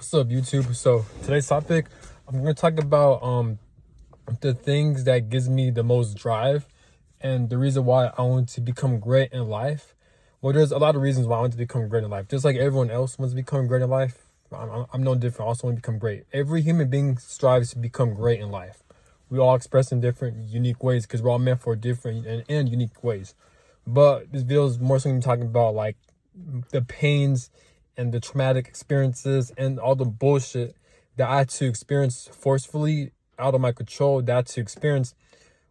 What's up, YouTube? So today's topic, I'm gonna talk about the things that gives me the most drive and the reason why I want to become great in life. Well, there's a lot of reasons why I want to become great in life. Just like everyone else wants to become great in life, I'm no different. I also want to become great. Every human being strives to become great in life. We all express in different, unique ways because we're all meant for different and unique ways. But this video is more so gonna be talking about like the pains and the traumatic experiences and all the bullshit that I had to experience forcefully out of my control, that I had to experience,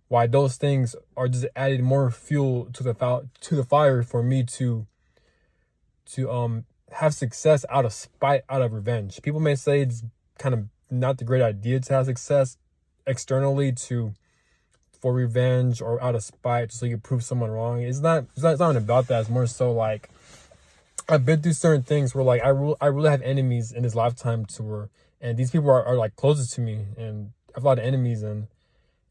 why those things are just adding more fuel to the fire for me to have success out of spite, out of revenge. People may say it's kind of not the great idea to have success externally for revenge or out of spite so you prove someone wrong. It's not even about that. It's more so like I've been through certain things where like I really have enemies in this lifetime and these people are like closest to me, and I have a lot of enemies, and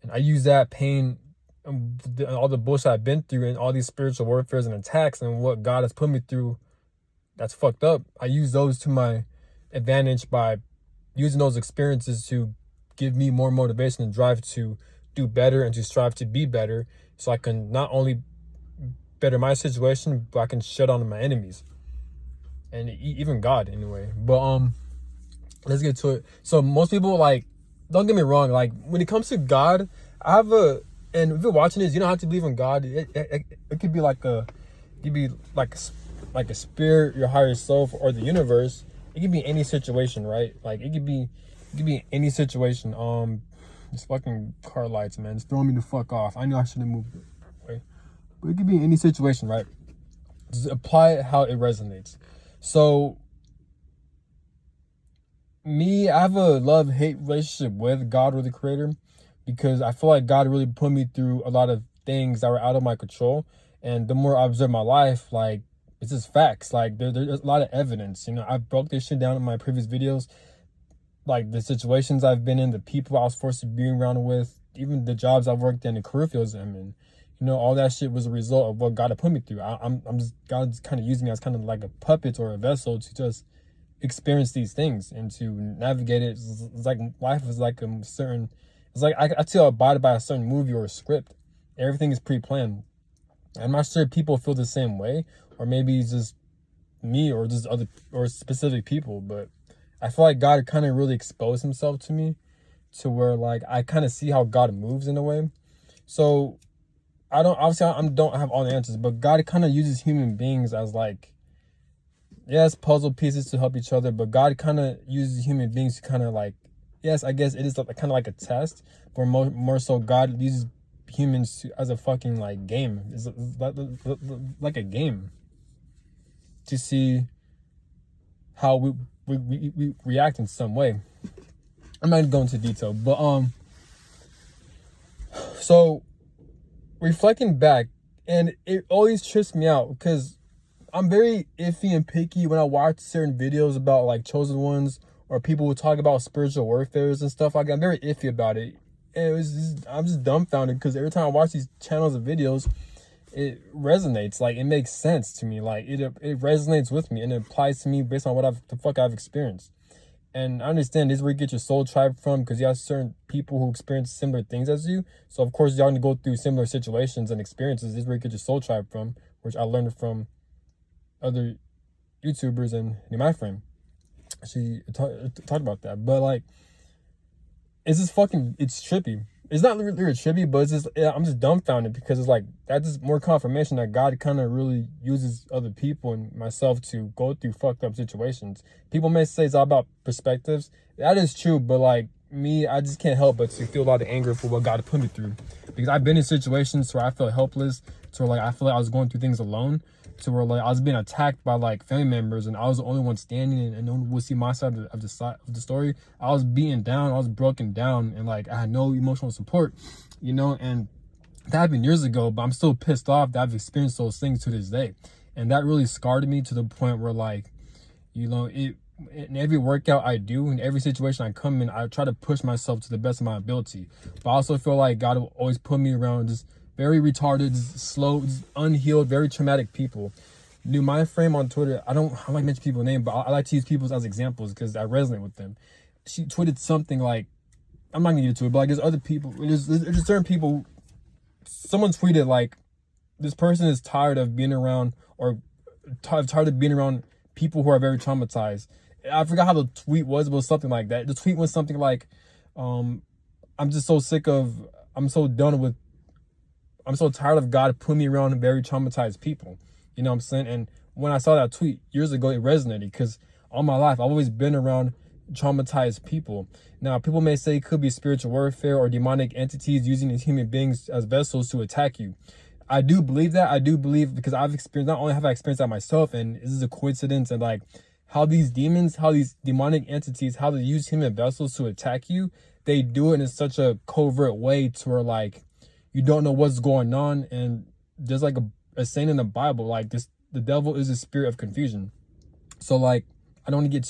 I use that pain and all the bullshit I've been through and all these spiritual warfares and attacks and what God has put me through that's fucked up. I use those to my advantage by using those experiences to give me more motivation and drive to do better and to strive to be better, so I can not only better my situation, but I can shut down my enemies and even God anyway. But let's get to it. So most people, like, don't get me wrong, like when it comes to God, and if you're watching this, you don't have to believe in God. It could be like like a spirit, your higher self, or the universe. It could be any situation, right? Like it could be any situation. This fucking car lights, man, it's throwing me the fuck off. I know I shouldn't move it, right? But it could be any situation, right? Just apply it how it resonates. So me, I have a love-hate relationship with God, or the creator, because I feel like God really put me through a lot of things that were out of my control. And the more I observe my life, like, it's just facts. Like there's a lot of evidence. You know, I broke this shit down in my previous videos, like the situations I've been in, the people I was forced to be around with, even the jobs I've worked in, the career fields I'm in. You know, all that shit was a result of what God had put me through. God's kind of using me as kind of like a puppet or a vessel to just experience these things and to navigate it. It's like life is like it's like I tell abided by a certain movie or a script. Everything is pre-planned. I'm not sure people feel the same way, or maybe it's just me or just other or specific people, but I feel like God kind of really exposed himself to me to where like I kind of see how God moves in a way. So I don't have all the answers, but God kind of uses human beings as like, yes, puzzle pieces to help each other, but God kind of uses human beings to kind of like, yes, I guess it is like, kind of like a test, but more so God uses humans as a fucking like game. It's like a game to see how we react in some way. I'm not gonna go into detail, but so reflecting back, and it always trips me out because I'm very iffy and picky when I watch certain videos about like chosen ones or people who talk about spiritual warfares and stuff like that. I'm very iffy about it. And I'm just dumbfounded because every time I watch these channels of videos, it resonates. Like it makes sense to me. Like it resonates with me and it applies to me based on what I've experienced. And I understand this is where you get your soul tribe from, because you have certain people who experience similar things as you. So of course y'all going to go through similar situations and experiences. This is where you get your soul tribe from, which I learned from other YouTubers and my friend. She talked about that. But like, it's trippy. It's not really trippy, but it's just, I'm just dumbfounded because it's like, that's just more confirmation that God kind of really uses other people and myself to go through fucked up situations. People may say it's all about perspectives. That is true, but like me, I just can't help but to feel a lot of anger for what God put me through. Because I've been in situations where I felt helpless, to where like I feel like I was going through things alone, to where like I was being attacked by like family members and I was the only one standing and no one would see my side of the story. I was beaten down, I was broken down, and like I had no emotional support, you know. And that happened years ago, but I'm still pissed off that I've experienced those things to this day. And that really scarred me to the point where like, you know, in every workout I do, in every situation I come in, I try to push myself to the best of my ability. But I also feel like God will always put me around just very retarded, slow, unhealed, very traumatic people New Mind Frame on Twitter. I don't like mention people's name, but I like to use people as examples because I resonate with them. She tweeted something like, I'm not gonna get into it, but like there's other people. There's certain people. Someone tweeted like, this person is tired of being around or tired of being around people who are very traumatized. I forgot how the tweet was, but it was something like that. The tweet was something like, I'm just so sick of, I'm so tired of God putting me around very traumatized people. You know what I'm saying? And when I saw that tweet years ago, it resonated because all my life, I've always been around traumatized people. Now, people may say it could be spiritual warfare or demonic entities using these human beings as vessels to attack you. I do believe that. I do believe because I've experienced, not only have I experienced that myself, and this is a coincidence, and like how these demons, how these demonic entities, how they use human vessels to attack you, they do it in such a covert way to where like you don't know what's going on. And there's like a saying in the Bible, like this, the devil is a spirit of confusion. So like, I don't want to get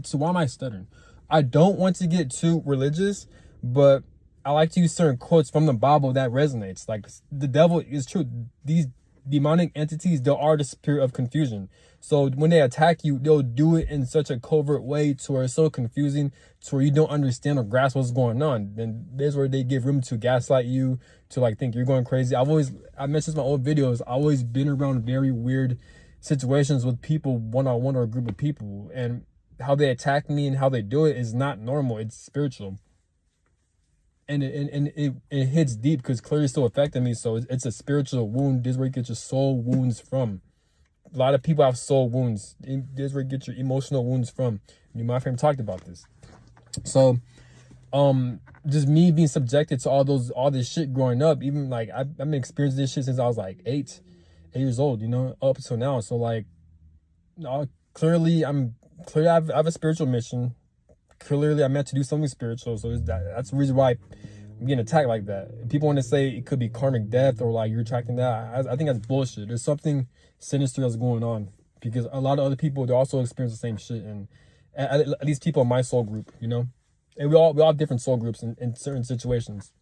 to, why am I stuttering? I don't want to get too religious, but I like to use certain quotes from the Bible that resonates. Like the devil is true. These demonic entities, they are the spirit of confusion. So when they attack you, they'll do it in such a covert way to where it's so confusing to where you don't understand or grasp what's going on. Then there's where they give room to gaslight you, to like think you're going crazy. I mentioned in my old videos, I've always been around very weird situations with people one-on-one or a group of people, and how they attack me and how they do it is not normal. It's spiritual. And it hits deep because clearly it's still affecting me. So it's a spiritual wound. This is where you get your soul wounds from. A lot of people have soul wounds. This is where you get your emotional wounds from. New Mind Frame talked about this. So, just me being subjected to all this shit growing up, even like I've been experiencing this shit since I was like 8 years old, you know, up until now. So like, clearly I have a spiritual mission. Clearly I'm meant to do something spiritual. So that's the reason why I'm getting attacked like that. People want to say it could be karmic death or like you're attracting that. I think that's bullshit. There's something sinister that's going on because a lot of other people, they also experience the same shit. And at least people in my soul group, you know, and we all have different soul groups in certain situations.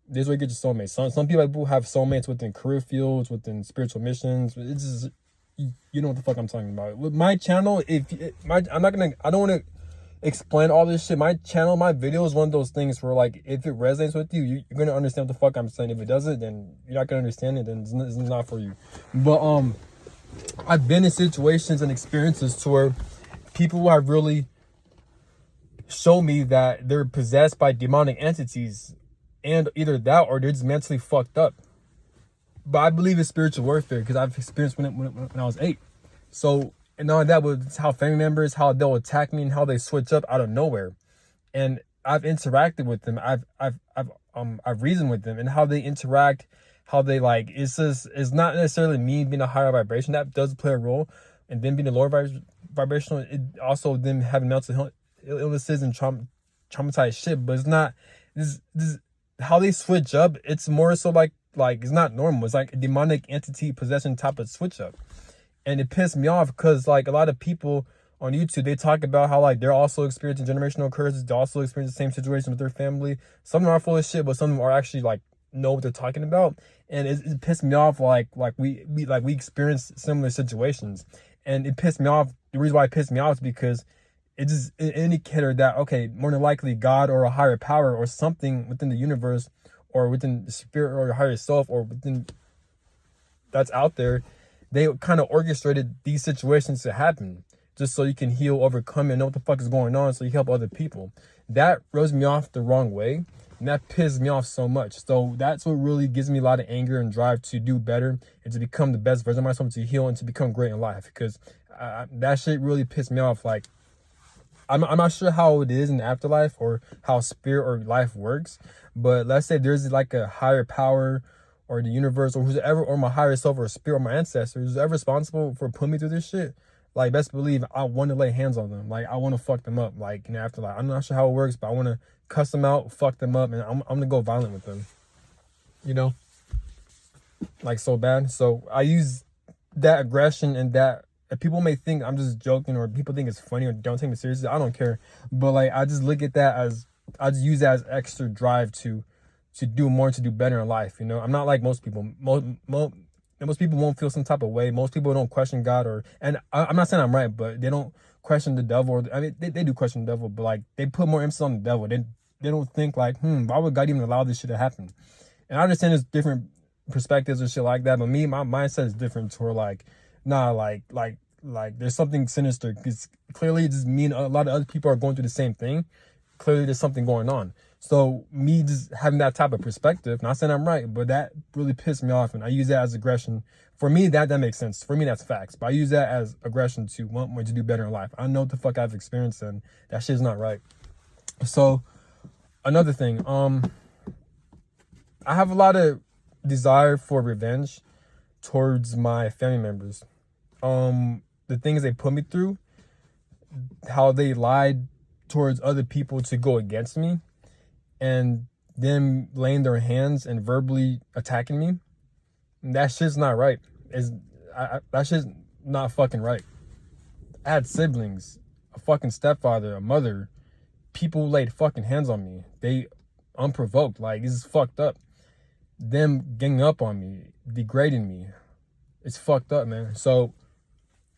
This is where you get your soulmates. Some people have soulmates within career fields, within spiritual missions. It's just, you know what the fuck I'm talking about. With my channel, I don't want to explain all this shit. My channel, my video is one of those things where like, if it resonates with you, you're going to understand what the fuck I'm saying. If it doesn't, then you're not going to understand it, then it's not for you. But, I've been in situations and experiences to where people have really shown me that they're possessed by demonic entities, and either that or they're just mentally fucked up. But I believe it's spiritual warfare because I've experienced when I was 8. So, and all that was how family members, how they'll attack me and how they switch up out of nowhere. And I've interacted with them. I've reasoned with them and how they interact, how they like, it's not necessarily me being a higher vibration. That does play a role. And then being a lower vibrational, it also them having mental illnesses and traumatized shit. But it's not, this how they switch up. It's more so like it's not normal. It's like a demonic entity possession type of switch up. And it pissed me off because like a lot of people on YouTube, they talk about how like they're also experiencing generational curses. They also experience the same situation with their family. Some of them are full of shit, but some of them are actually like know what they're talking about. And it pissed me off like we experience similar situations. And it pissed me off. The reason why it pissed me off is because it just an indicator that, okay, more than likely God or a higher power or something within the universe or within the spirit or your higher self or within that's out there, they kind of orchestrated these situations to happen just so you can heal, overcome, and know what the fuck is going on so you help other people. That rubs me off the wrong way, and that pisses me off so much. So that's what really gives me a lot of anger and drive to do better and to become the best version of myself, to heal and to become great in life, because that shit really pissed me off. Like, I'm not sure how it is in the afterlife or how spirit or life works, but let's say there's like a higher power or the universe or whoever, or my higher self or spirit or my ancestors, who's ever responsible for putting me through this shit. Like, best believe I want to lay hands on them. Like, I want to fuck them up. Like, in the afterlife, I'm not sure how it works, but I want to cuss them out, fuck them up, and I'm gonna go violent with them. You know, like so bad. So I use that aggression and that. People may think I'm just joking, or people think it's funny, or don't take me seriously. I don't care. But like, I just look at that as, I just use that as extra drive to do more, to do better in life. You know, I'm not like most people. And most people won't feel some type of way. Most people don't question God, and I'm not saying I'm right, but they don't question the devil. I mean, they do question the devil, but like they put more emphasis on the devil. They don't think like, why would God even allow this shit to happen? And I understand there's different perspectives and shit like that, but me, my mindset is different to where like, nah, like there's something sinister, because clearly it just mean a lot of other people are going through the same thing. Clearly there's something going on. So me just having that type of perspective, not saying I'm right, but that really pissed me off, and I use that as aggression. For me, that makes sense. For me, that's facts. But I use that as aggression to want me to do better in life. I know what the fuck I've experienced, and that shit's not right. So another thing, I have a lot of desire for revenge towards my family members. The things they put me through, how they lied towards other people to go against me, and them laying their hands and verbally attacking me. That shit's not right. That shit's not fucking right. I had siblings, a fucking stepfather, a mother. People laid fucking hands on me. They unprovoked. Like, this is fucked up. Them ganging up on me, degrading me. It's fucked up, man. So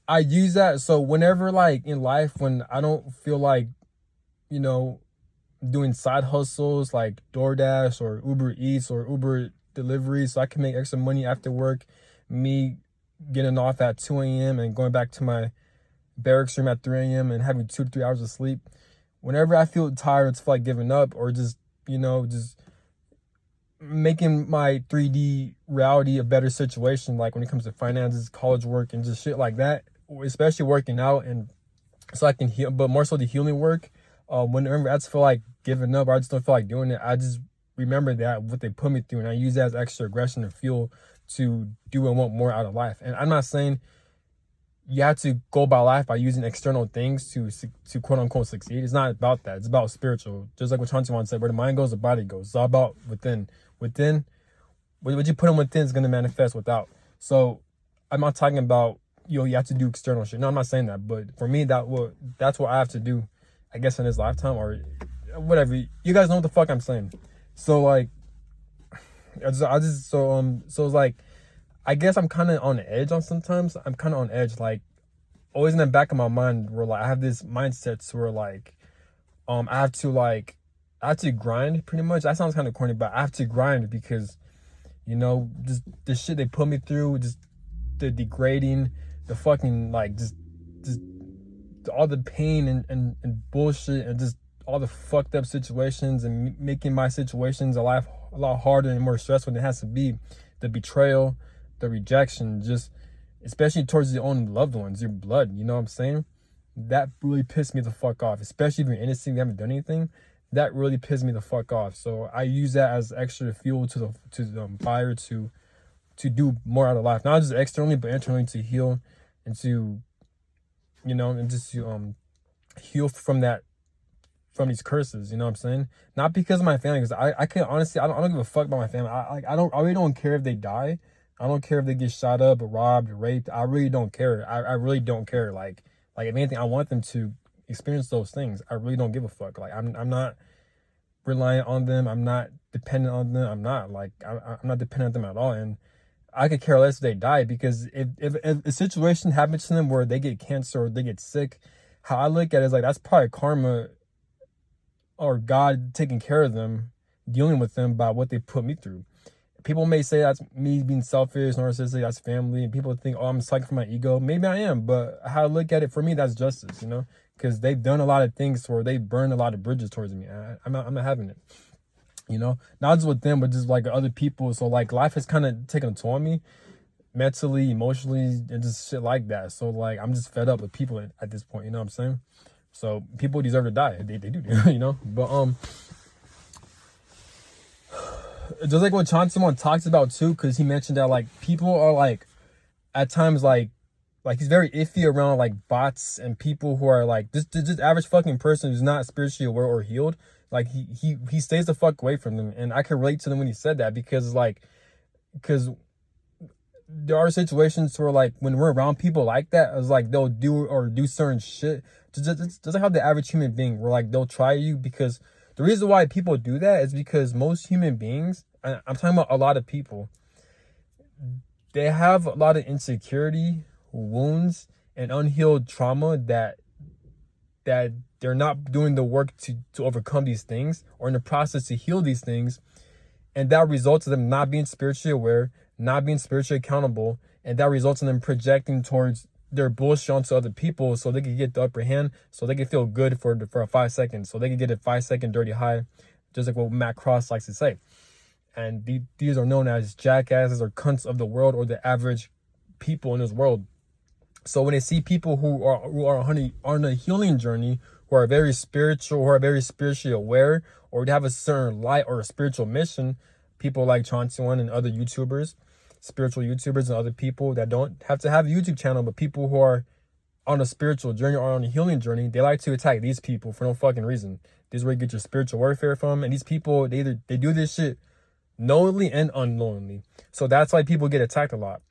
I use that. So whenever, like, in life, when I don't feel like, you know, doing side hustles like DoorDash or Uber Eats or Uber deliveries so I can make extra money after work, me getting off at 2 a.m. and going back to my barracks room at 3 a.m. and having 2 to 3 hours of sleep. Whenever I feel tired, it's like giving up, or just, you know, just making my 3D reality a better situation, like when it comes to finances, college work, and just shit like that, especially working out, and so I can heal, but more so the healing work. Whenever I just feel like giving up, or I just don't feel like doing it, I just remember that, what they put me through, and I use that as extra aggression and fuel to do and want more out of life. And I'm not saying you have to go by life by using external things to quote unquote succeed. It's not about that. It's about spiritual. Just like what Chauncey said, where the mind goes, the body goes. It's all about within. Within, what you put in within is going to manifest without. So I'm not talking about, you have to do external shit. No, I'm not saying that. But for me, that's what I have to do, I guess, in this lifetime, or whatever. You guys know what the fuck I'm saying. So like, so it's like, I guess I'm kind of on the edge on sometimes. I'm kind of on edge, like always in the back of my mind, where like I have this mindset where like, I have to grind pretty much. That sounds kind of corny, but I have to grind because, you know, just the shit they put me through, just the degrading, the fucking like just all the pain and bullshit, and just all the fucked up situations, and making my situations a lot harder and more stressful than it has to be. The betrayal, the rejection, just especially towards your own loved ones, your blood, you know what I'm saying? That really pissed me the fuck off, especially if you're innocent, you haven't done anything. That really pissed me the fuck off. So I use that as extra fuel to the fire to do more out of life, not just externally but internally, to heal and to, you know, and just to heal from these curses, you know what I'm saying? Not because of my family, because I can honestly, I don't give a fuck about my family. I really don't care if they die. I don't care if they get shot up or robbed or raped. I really don't care. I really don't care. Like if anything, I want them to experience those things. I really don't give a fuck. Like I'm not reliant on them. I'm not dependent on them. I'm not dependent on them at all. And I could care less if they die, because if a situation happens to them where they get cancer or they get sick, how I look at it is like, that's probably karma, or God taking care of them, dealing with them by what they put me through. People may say that's me being selfish, narcissistic, that's family, and people think, oh, I'm sucking for my ego. Maybe I am, but how I look at it, for me, that's justice, you know, because they've done a lot of things where they burned a lot of bridges towards me. I'm not having it, you know, not just with them, but just like other people. So like life has kind of taken a toll on me, mentally, emotionally, and just shit like that. So like I'm just fed up with people at this point, you know what I'm saying? So people deserve to die. They do, you know. But just like what Chauncey talks about too, because he mentioned that like people are like at times like he's very iffy around like bots and people who are like just average fucking person who's not spiritually aware or healed. Like he stays the fuck away from them, and I can relate to them when he said that, because there are situations where like when we're around people like that, it's like they'll do certain shit just like how the average human being, where like they'll try you, because the reason why people do that is because most human beings, I'm talking about a lot of people, they have a lot of insecurity, wounds, and unhealed trauma that they're not doing the work to overcome these things, or in the process to heal these things. And that results in them not being spiritually aware, not being spiritually accountable, and that results in them projecting towards their bullshit onto other people so they can get the upper hand, so they can feel good for a 5 seconds, so they can get a 5-second dirty high, just like what Matt Cross likes to say. And these are known as jackasses or cunts of the world, or the average people in this world. So when they see people who are on a healing journey, who are very spiritual, who are very spiritually aware, or they have a certain light or a spiritual mission, people like Chauncey One and other YouTubers, spiritual YouTubers, and other people that don't have to have a YouTube channel, but people who are on a spiritual journey or on a healing journey, they like to attack these people for no fucking reason. This is where you get your spiritual warfare from. And these people, they do this shit knowingly and unknowingly. So that's why people get attacked a lot.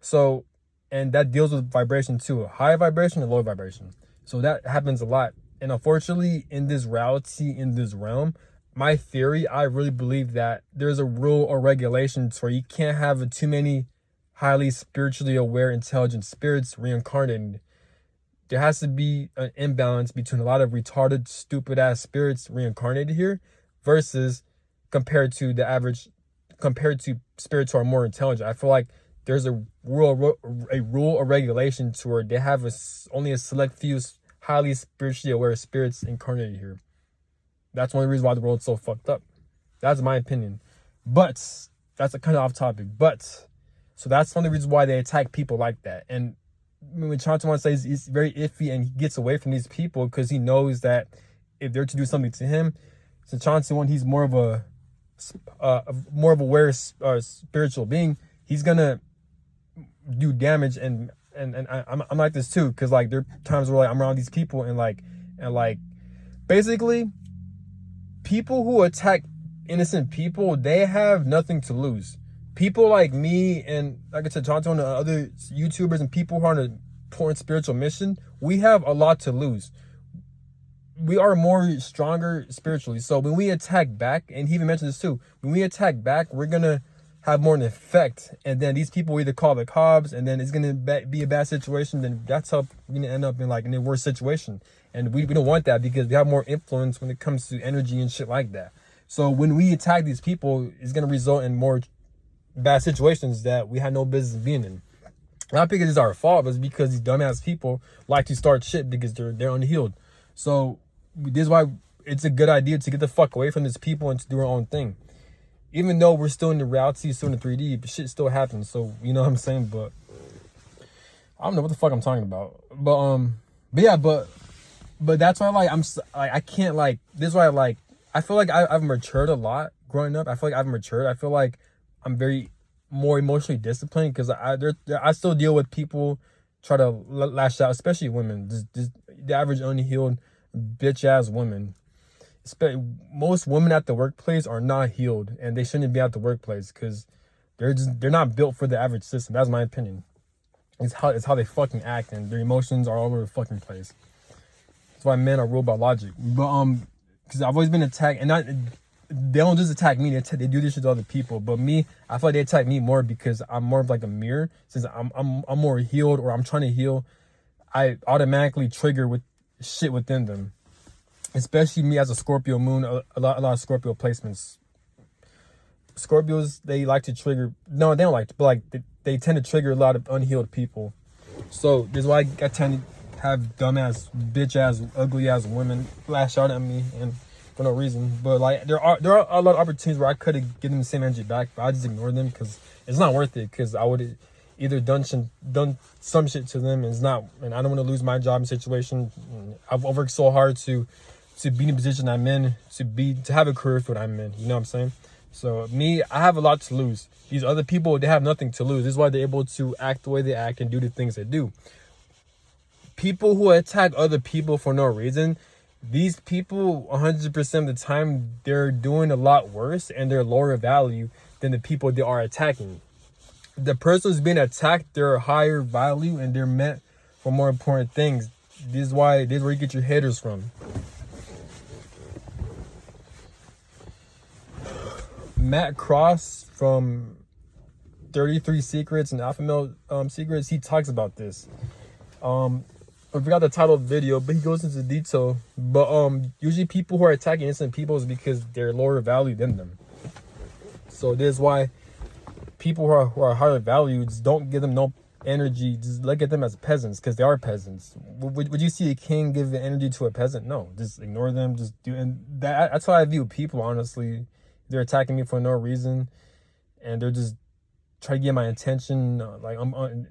So, and that deals with vibration too, high vibration and low vibration. So that happens a lot. And unfortunately, in this reality, in this realm, my theory, I really believe that there's a rule or regulation where you can't have too many highly spiritually aware, intelligent spirits reincarnated. There has to be an imbalance between a lot of retarded, stupid ass spirits reincarnated here versus compared to spirits who are more intelligent. I feel like there's a rule or regulation to where they have only a select few highly spiritually aware spirits incarnated here. That's one of the reasons why the world's so fucked up. That's my opinion. But that's a kind of off topic. But so that's one of the reasons why they attack people like that. And when Chauncey One says he's very iffy and he gets away from these people because he knows that if they're to do something to him, since Chauncey One, he's more of a aware spiritual being, he's gonna do damage. And I'm like this too, because like there are times where like I'm around these people and basically people who attack innocent people, they have nothing to lose. People like me and, like I said, Chauncey and other YouTubers and people who are on an important spiritual mission, we have a lot to lose. We are more stronger spiritually. So when we attack back, and he even mentioned this too, when we attack back, we're going to have more an effect. And then these people either call the cops, and then it's going to be a bad situation. Then that's how we're going to end up in a worse situation. And we don't want that, because we have more influence when it comes to energy and shit like that. So when we attack these people, it's going to result in more bad situations that we had no business being in. Not because it's our fault, but it's because these dumbass people like to start shit because they're unhealed. So this is why it's a good idea to get the fuck away from these people and to do our own thing. Even though we're still in the reality, still in the 3D, but shit still happens. So you know what I'm saying? But I don't know what the fuck I'm talking about. But yeah, but that's why I can't this is why I feel like I've matured a lot growing up. I feel like I've matured. I feel like I'm very more emotionally disciplined, because I still deal with people try to lash out, especially women. The average unhealed bitch ass women. Most women at the workplace are not healed, and they shouldn't be at the workplace because they're not built for the average system. That's my opinion. It's how they fucking act, and their emotions are all over the fucking place. That's why men are ruled by logic. But because I've always been attacked, and they don't just attack me. They do this shit to other people. But me, I feel like they attack me more because I'm more of like a mirror. Since I'm more healed, or I'm trying to heal, I automatically trigger with shit within them. Especially me as a Scorpio moon, a lot of Scorpio placements. Scorpios, they like to trigger. No, they don't like to, but they tend to trigger a lot of unhealed people. So this is why I tend to have dumbass, bitch ass, ugly ass women lash out at me and for no reason. But there are a lot of opportunities where I could have given them the same energy back, but I just ignored them because it's not worth it. Because I would have either done some shit to them, and I don't want to lose my job and situation. I've worked so hard to be in the position I'm in, to have a career field I'm in. You know what I'm saying? So me, I have a lot to lose. These other people, they have nothing to lose. This is why they're able to act the way they act and do the things they do. People who attack other people for no reason, these people 100% of the time, they're doing a lot worse and they're lower value than the people they are attacking. The person who's being attacked, they're higher value and they're meant for more important things. This is where you get your haters from. Matt Cross from 33 Secrets and Alpha Male Secrets, he talks about this. I forgot the title of the video, but he goes into detail. But usually people who are attacking innocent people is because they're lower value than them. So this is why people who are higher valued, just don't give them no energy. Just look at them as peasants, because they are peasants. Would you see a king give the energy to a peasant? No, just ignore them. Just do, and that's how I view people. Honestly, they're attacking me for no reason, and they're just trying to get my attention. Like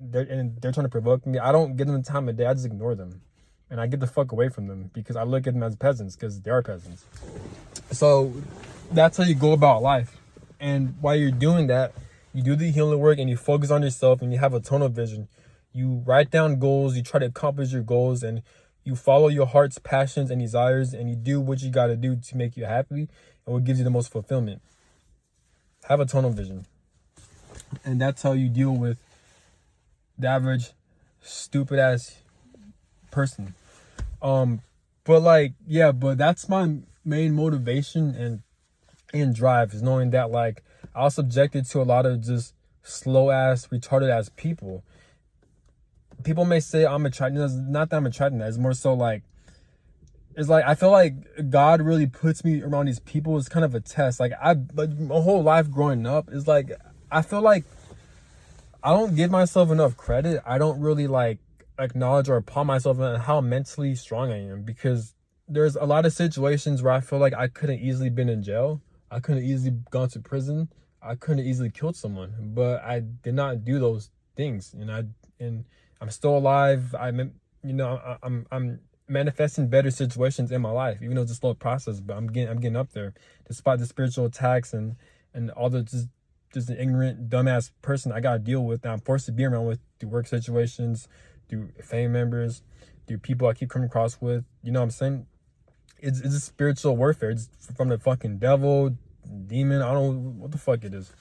they're trying to provoke me. I don't give them the time of day. I just ignore them, and I get the fuck away from them, because I look at them as peasants, because they are peasants. So that's how you go about life. And while you're doing that, you do the healing work and you focus on yourself and you have a tunnel vision. You write down goals, you try to accomplish your goals, and you follow your heart's passions and desires, and you do what you got to do to make you happy and what gives you the most fulfillment. Have a tunnel vision. And that's how you deal with the average stupid ass person. But like, yeah, but that's my main motivation and drive, is knowing that like I was subjected to a lot of just slow ass, retarded ass people. People may say I'm attracted. It's not that I'm attracted to that. It's more so like, it's like I feel like God really puts me around these people. It's kind of a test. Like my whole life growing up is like, I feel like I don't give myself enough credit. I don't really like acknowledge or applaud myself on how mentally strong I am, because there's a lot of situations where I feel like I could have easily been in jail. I could have easily gone to prison. I could have easily killed someone, but I did not do those things. And I'm still alive. I'm manifesting better situations in my life, even though it's a slow process, but I'm getting up there, despite the spiritual attacks and all the just an ignorant, dumbass person I gotta deal with, that I'm forced to be around with through work situations, through family members, through people I keep coming across with. You know what I'm saying? It's a spiritual warfare. It's from the fucking devil, demon. I don't know what the fuck it is.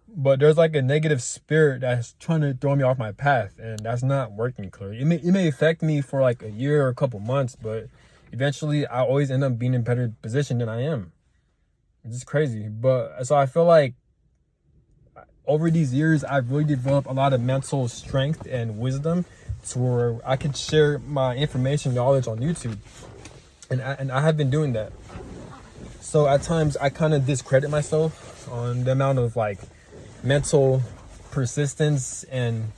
But there's like a negative spirit that's trying to throw me off my path, and that's not working clearly. It may affect me for like a year or a couple months, but eventually I always end up being in a better position than I am. It's just crazy. But so I feel like over these years, I've really developed a lot of mental strength and wisdom to where I could share my information, knowledge on YouTube. And I have been doing that. So at times I kind of discredit myself on the amount of like mental persistence and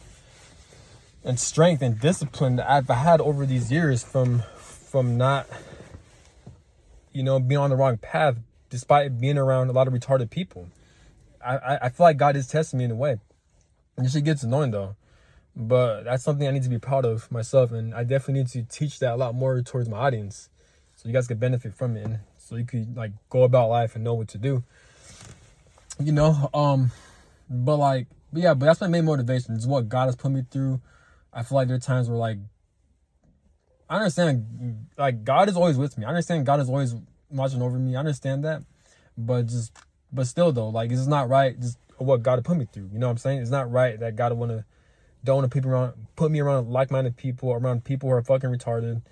strength and discipline that I've had over these years from not, being on the wrong path, despite being around a lot of retarded people. I feel like God is testing me in a way. And this shit gets annoying though. But that's something I need to be proud of myself, and I definitely need to teach that a lot more towards my audience, so you guys could benefit from it, and so you could like go about life and know what to do. But that's my main motivation. It's what God has put me through. I feel like there are times where like I understand like God is always with me. I understand God is always watching over me. I understand that. But still though, like it's not right just what God put me through. You know what I'm saying? It's not right that God don't want to put me around like-minded people, around people who are fucking retarded,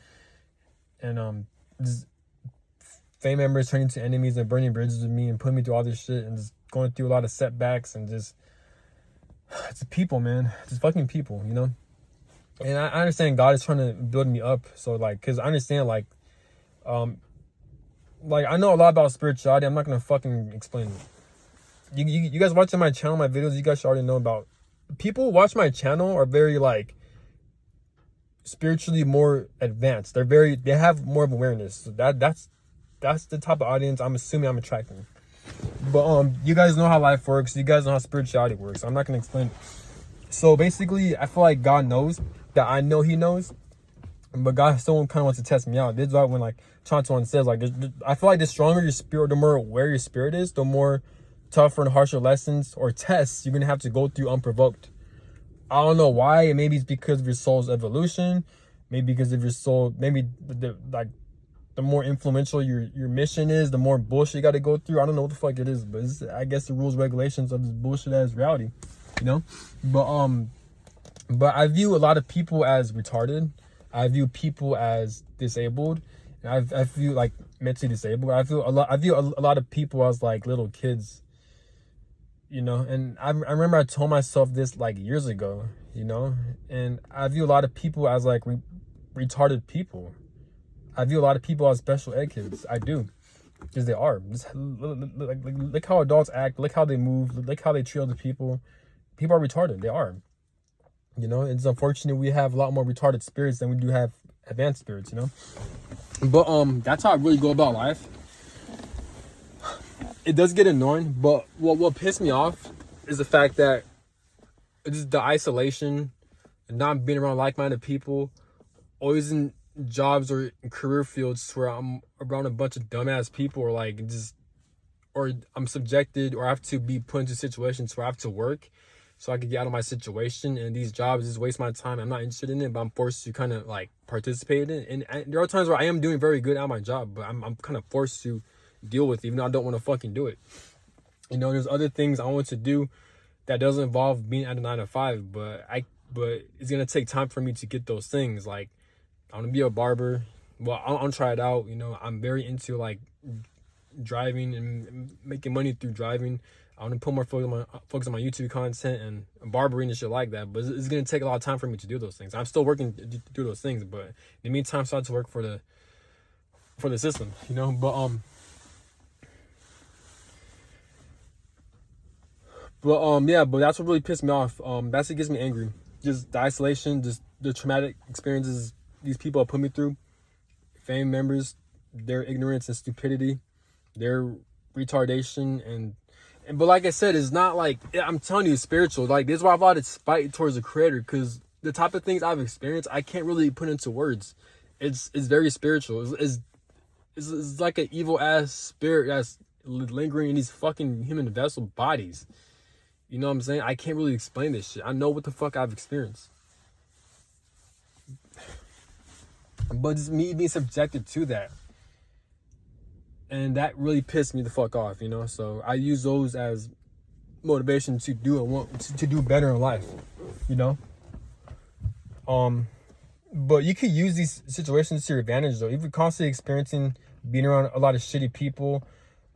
and just family members turning to enemies and burning bridges with me and putting me through all this shit and just going through a lot of setbacks and just it's people, man. It's fucking people, And I understand God is trying to build me up. So like, cause I understand like I know a lot about spirituality. I'm not gonna fucking explain it. You guys watching my channel, my videos, you guys should already know about. People who watch my channel are very like spiritually more advanced. They have more of awareness. So that's the type of audience I'm assuming I'm attracting. But you guys know how life works. You guys know how spirituality works. I'm not gonna explain it. So basically, I feel like God knows that I know He knows, but God still kind of wants to test me out. This is why when like Chance One says like, I feel like the stronger your spirit, the more aware your spirit is, the more tougher and harsher lessons or tests you're gonna have to go through unprovoked. I don't know why. Maybe it's because of your soul's evolution. Maybe because of your soul. Maybe the more influential your mission is, the more bullshit you got to go through. I don't know what the fuck it is, but I guess the rules, regulations of this bullshit as reality, But I view a lot of people as retarded. I view people as disabled. And I view like mentally disabled. I view a lot of people as like little kids. you know. And I remember I told myself this like years ago, you know. And I view a lot of people as like retarded people. I view a lot of people as special ed kids. I do, because they are. Just look how adults act. Look how they move. Look how they treat other people. People are retarded. They are. You know, it's unfortunate we have a lot more retarded spirits than we do have advanced spirits, you know. But that's how I really go about life. It does get annoying, but what pissed me off is the fact that it's the isolation, and not being around like-minded people, always in jobs or in career fields where I'm around a bunch of dumbass people, or like just, or I'm subjected, or I have to be put into situations where I have to work so I could get out of my situation, and these jobs just waste my time. I'm not interested in it, but I'm forced to kind of like participate in it. And there are times where I am doing very good at my job, but I'm kind of forced to deal with it, even though I don't want to fucking do it. You know, there's other things I want to do that doesn't involve being at a 9 to 5, but it's gonna take time for me to get those things. Like, I want to be a barber. Well, I'll try it out. You know, I'm very into like driving and making money through driving. I want to put more focus on my YouTube content and barbering and shit like that. But it's gonna take a lot of time for me to do those things. I'm still working to do those things, but in the meantime, I start to work for the system. You know, but yeah, but that's what really pissed me off. That's what gets me angry. Just the isolation, just the traumatic experiences these people have put me through. Family members, their ignorance and stupidity, their retardation, but like I said, it's not like, I'm telling you, it's spiritual. Like, this is why I've had spite towards the creator, because the type of things I've experienced, I can't really put into words. It's very spiritual. It's like an evil ass spirit that's lingering in these fucking human vessel bodies. You know what I'm saying? I can't really explain this shit. I know what the fuck I've experienced. But just me being subjected to that. And that really pissed me the fuck off, you know? So I use those as motivation to do better in life, you know? But you could use these situations to your advantage, though. If you're constantly experiencing being around a lot of shitty people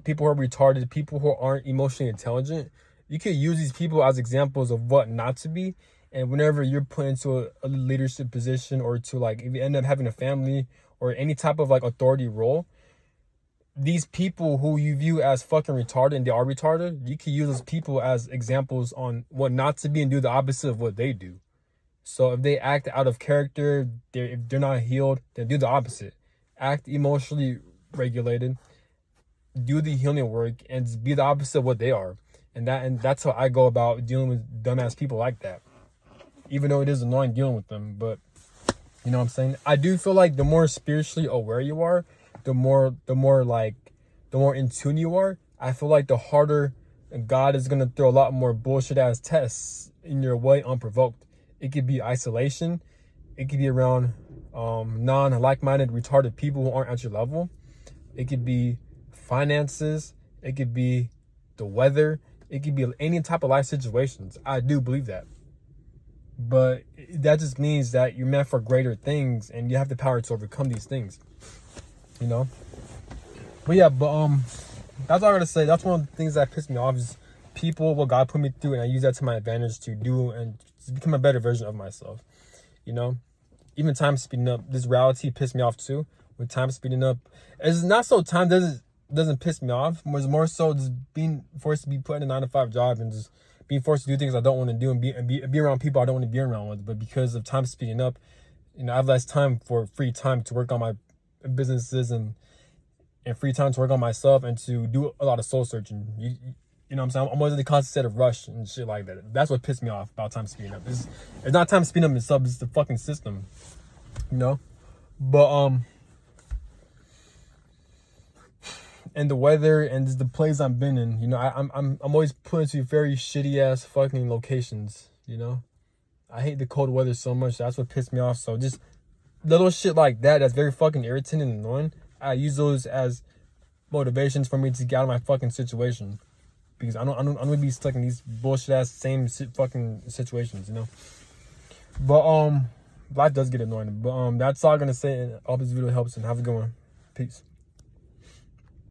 who are retarded, people who aren't emotionally intelligent, you could use these people as examples of what not to be. And whenever you're put into a leadership position, or to like, if you end up having a family or any type of like authority role, these people who you view as fucking retarded, and they are retarded, you can use those people as examples on what not to be and do the opposite of what they do. So if they act out of character, if they're not healed, then do the opposite. Act emotionally regulated, do the healing work, and be the opposite of what they are. And that's how I go about dealing with dumbass people like that. Even though it is annoying dealing with them, but you know what I'm saying? I do feel like the more spiritually aware you are, the more in tune you are, I feel like the harder God is gonna throw a lot more bullshit ass tests in your way unprovoked. It could be isolation, it could be around non-like-minded retarded people who aren't at your level. It could be finances, it could be the weather, it could be any type of life situations. I do believe that. But that just means that you're meant for greater things, and you have the power to overcome these things. You know? But yeah, that's all I gotta say. That's one of the things that pissed me off, is people, what God put me through, and I use that to my advantage to do and to become a better version of myself. You know? Even time speeding up. This reality pissed me off too. With time speeding up, it's not so time doesn't piss me off. It's more so just being forced to be put in a 9 to 5 job, and just being forced to do things I don't want to do, and be around people I don't want to be around with. But because of time speeding up, you know, I have less time for free time to work on my businesses, and free time to work on myself, and to do a lot of soul searching. You know what I'm saying? I'm always in the constant state of rush and shit like that. That's what pissed me off about time speeding up. It's not time speeding up itself, it's the fucking system. You know? But and the weather and just the place I've been in, you know, I'm always put into very shitty ass fucking locations, you know. I hate the cold weather so much. That's what pissed me off. So just little shit like that, that's very fucking irritating and annoying. I use those as motivations for me to get out of my fucking situation, because I don't want to be stuck in these bullshit ass same fucking situations, you know. But life does get annoying. But that's all I'm gonna say. I hope this video helps, and have a good one. Peace.